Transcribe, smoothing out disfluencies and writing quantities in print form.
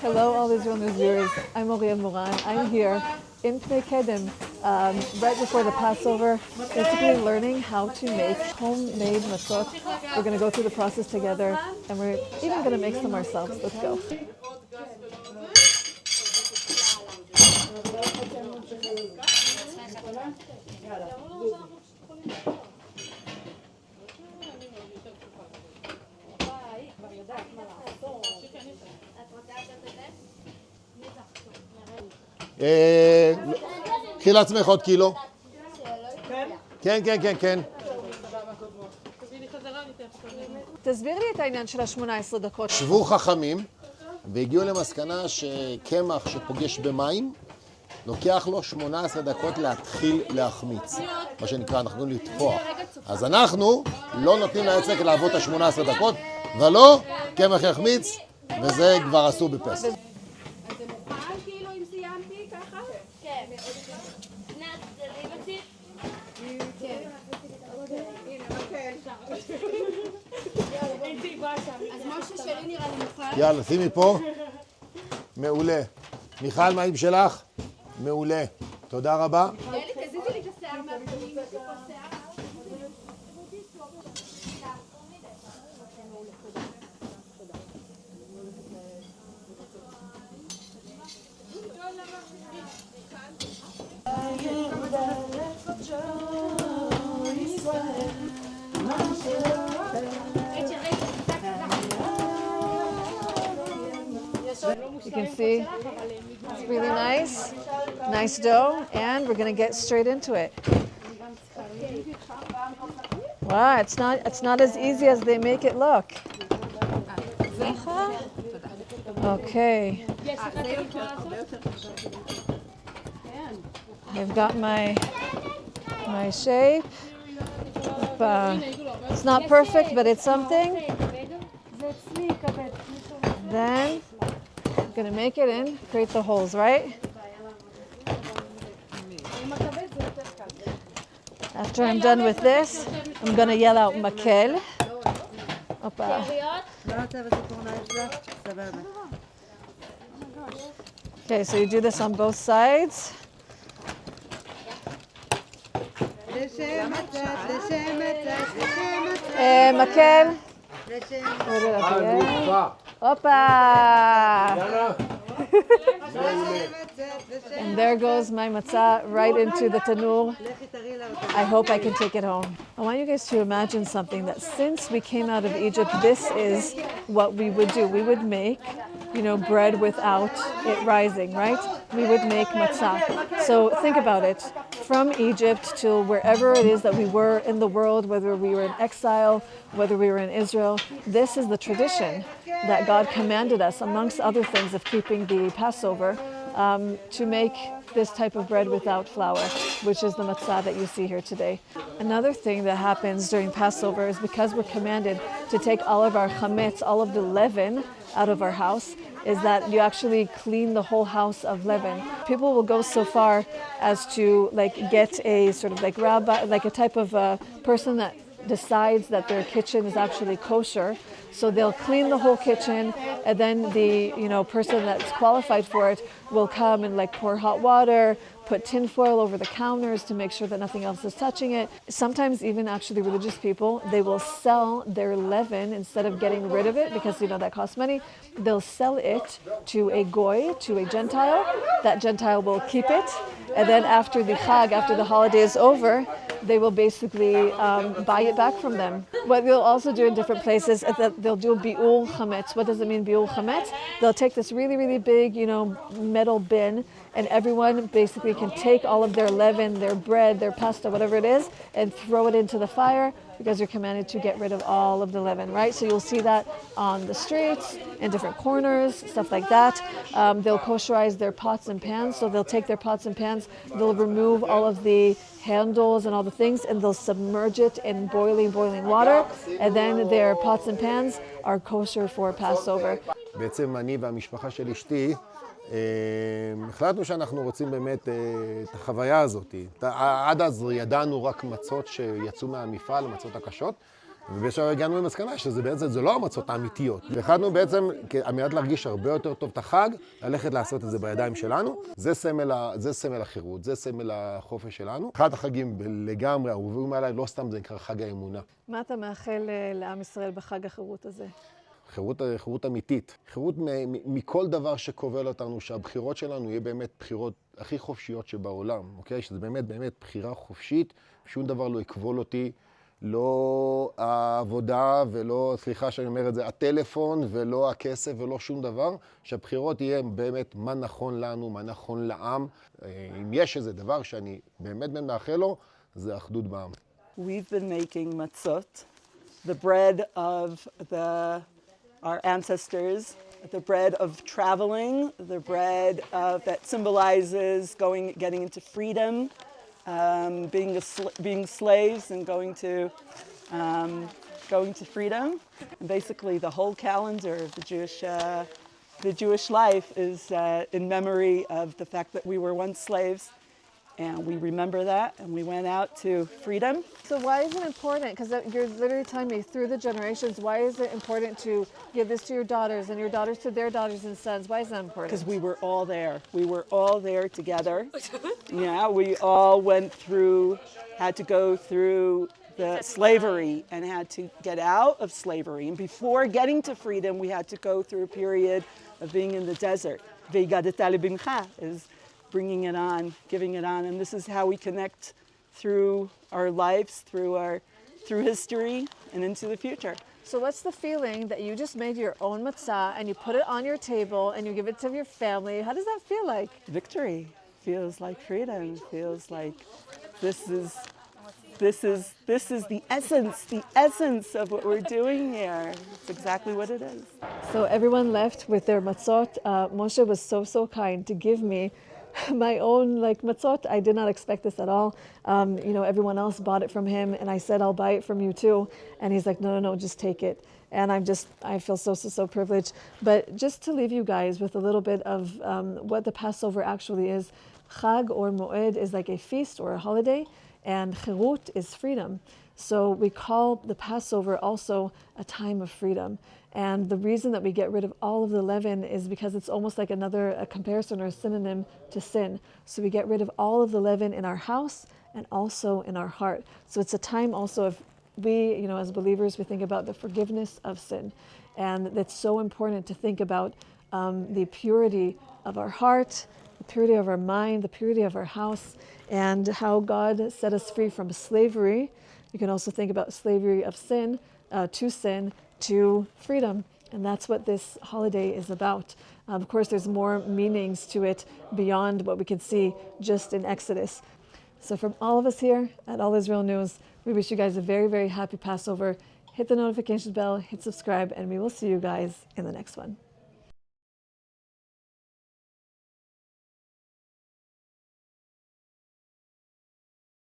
Hello, all Israel News viewers. I'm Oriel Moran. I'm here in Pnei Kedem, right before the Passover, basically learning how to make homemade matzot. We're going to go through the process together, and we're even going to make some ourselves. Let's go. קחי לעצמך עוד קילו. כן, כן, כן, כן. תסביר לי את העניין של ה-18 דקות. שבו חכמים והגיעו למסקנה שקמח שפוגש במים לוקח לו 18 דקות להתחיל להחמיץ. מה שנקרא, אנחנו יכולים לטפוח. אז אנחנו לא נותנים לעסק לעבוד את ה-18 דקות, ולא, קמח יחמיץ, וזה כבר עשו בפסח. יאללה, שימי פה. מעולה. מיכל, מה עם שלך? מעולה. תודה רבה. תזיזי לי את השיער מהפנים. You can see it's really nice dough, and we're going to get straight into it. Wow, it's not as easy as they make it look. Okay. I've got my shape. It's not perfect, but it's something. Then I'm gonna make it in, create the holes, right? After I'm done with this, I'm gonna yell out makel. Okay, so you do this on both sides. Makel. Put it up again. Opa! And there goes my matzah right into the tanur. I hope I can take it home. I want you guys to imagine something, that since we came out of Egypt, this is what we would do. We would make, bread without it rising, right? We would make matzah. So think about it. From Egypt to wherever it is that we were in the world, whether we were in exile, whether we were in Israel, this is the tradition that God commanded us, amongst other things, of keeping the Passover, to make this type of bread without flour, which is the matzah that you see here today. Another thing that happens during Passover is, because we're commanded to take all of our chametz, all of the leaven out of our house, is that you actually clean the whole house of leaven. People will go so far as to get a sort of rabbi, a type of person that decides that their kitchen is actually kosher. So they'll clean the whole kitchen, and then the person that's qualified for it will come and pour hot water, put tin foil over the counters to make sure that nothing else is touching it. Sometimes even actually religious people, they will sell their leaven instead of getting rid of it, because that costs money. They'll sell it to a goy, to a Gentile. That Gentile will keep it, and then after the Chag, after the holiday is over, they will basically buy it back from them. What they'll also do in different places is that they'll do bi'ur chametz. What does it mean, bi'ur chametz? They'll take this really, really big, metal bin, and everyone basically can take all of their leaven, their bread, their pasta, whatever it is, and throw it into the fire, because you're commanded to get rid of all of the leaven, right? So you'll see that on the streets, in different corners, stuff like that. They'll kosherize their pots and pans, so they'll take their pots and pans, they'll remove all of the handles and all the things, and they'll submerge it in boiling water, and then their pots and pans are kosher for Passover. בעצם אני והמשפחה של אשתי החלטנו שאנחנו רוצים באמת את החוויה הזאת. עד אז ידענו רק מצות שיצאו מהמפעל, המצות הקשות, ובשביל הגענו למסקנה שזה בעצם, זה לא המצות האמיתיות. והחלטנו בעצם, על מנת להרגיש הרבה יותר טוב את החג, ללכת לעשות את זה בידיים שלנו. זה סמל החירות, זה סמל החופש שלנו. אחד החגים לגמרי, אהובים עליי, לא סתם זה נקרא חג האמונה. מה אתה מאחל לעם ישראל בחג החירות הזה? חירות אמיתית. חירות מכל דבר שכובל אותנו, שהבחירות שלנו יהיה באמת בחירות הכי חופשיות שבעולם, אוקיי? שזה באמת בחירה חופשית, שום דבר לא יכבול אותי. לא העבודה ולא, סליחה שאני אומר את זה, הטלפון ולא הכסף ולא שום דבר, שהבחירות יהיה באמת מה נכון לנו, מה נכון לעם. אם יש איזה דבר שאני באמת מאחל לו, זה אחדות בעם. We've been making matzot, the bread of our ancestors, the bread of traveling, the bread that symbolizes getting into freedom, being slaves and going to freedom. And basically, the whole calendar of the Jewish life is in memory of the fact that we were once slaves, and we remember that, and we went out to freedom. So why is it important? Because you're literally telling me through the generations, why is it important to give this to your daughters and your daughters to their daughters and sons? Why is that important? Because we were all there. We were all there together. Yeah, we all had to go through the slavery and had to get out of slavery. And before getting to freedom, we had to go through a period of being in the desert. V'yigadeta libimcha is bringing it on, giving it on, and this is how we connect through our lives, through history, and into the future. So what's the feeling that you just made your own matzah and you put it on your table and you give it to your family? How does that feel like? Victory. Feels like freedom. Feels like this is the essence of what we're doing here. It's exactly what it is. So everyone left with their matzot. Moshe was so kind to give me my own matzot. I did not expect this at all. Everyone else bought it from him, and I said, I'll buy it from you too. And he's like, no, just take it. And I feel so privileged. But just to leave you guys with a little bit of what the Passover actually is. Chag or Moed is like a feast or a holiday, and Chirut is freedom. So we call the Passover also a time of freedom. And the reason that we get rid of all of the leaven is because it's almost like a comparison or a synonym to sin. So we get rid of all of the leaven in our house and also in our heart. So it's a time also of we, as believers, we think about the forgiveness of sin. And it's so important to think about the purity of our heart, the purity of our mind, the purity of our house, and how God set us free from slavery. You can also think about slavery of sin, to freedom. And that's what this holiday is about. Of course, there's more meanings to it beyond what we can see just in Exodus. So from all of us here at All Israel News, we wish you guys a very happy Passover. Hit the notification bell, hit subscribe, and we will see you guys in the next one.